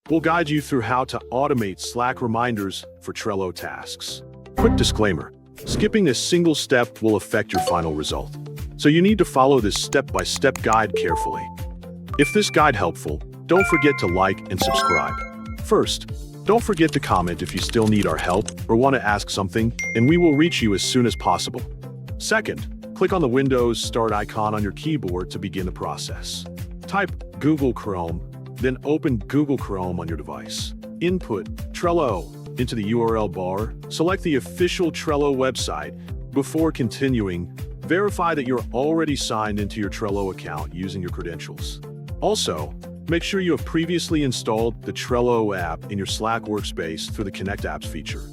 We'll guide you through how to automate Slack reminders for Trello tasks. Quick disclaimer, skipping a single step will affect your final result, so you need to follow this step-by-step guide carefully. If this guide helpful, don't forget to like and subscribe. First, don't forget to comment if you still need our help or want to ask something, and we will reach you as soon as possible. Second, click on the Windows Start icon on your keyboard to begin the process. Type Google Chrome, then open Google Chrome on your device. Input Trello into the URL bar, select the official Trello website. Before continuing, verify that you're already signed into your Trello account using your credentials. Also, make sure you have previously installed the Trello app in your Slack workspace through the Connect Apps feature.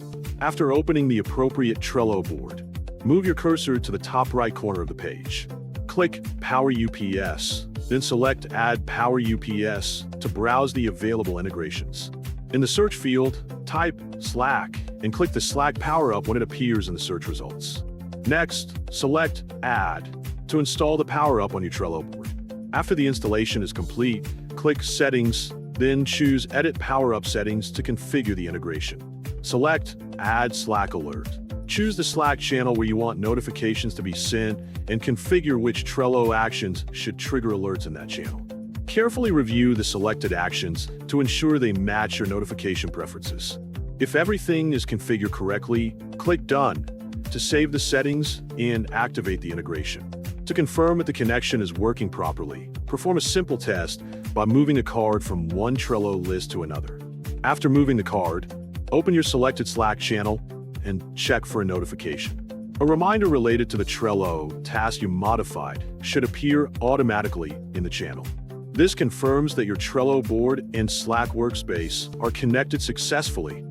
After opening the appropriate Trello board, move your cursor to the top right corner of the page. Click Power UPS, then select Add Power UPS to browse the available integrations. In the search field, type Slack and click the Slack Power-Up when it appears in the search results. Next, select Add to install the Power-Up on your Trello board. After the installation is complete, click Settings, then choose Edit Power-Up Settings to configure the integration. Select Add Slack Alert. Choose the Slack channel where you want notifications to be sent and configure which Trello actions should trigger alerts in that channel. Carefully review the selected actions to ensure they match your notification preferences. If everything is configured correctly, click Done to save the settings and activate the integration. To confirm that the connection is working properly, perform a simple test by moving a card from one Trello list to another. After moving the card, open your selected Slack channel and check for a notification. A reminder related to the Trello task you modified should appear automatically in the channel. This confirms that your Trello board and Slack workspace are connected successfully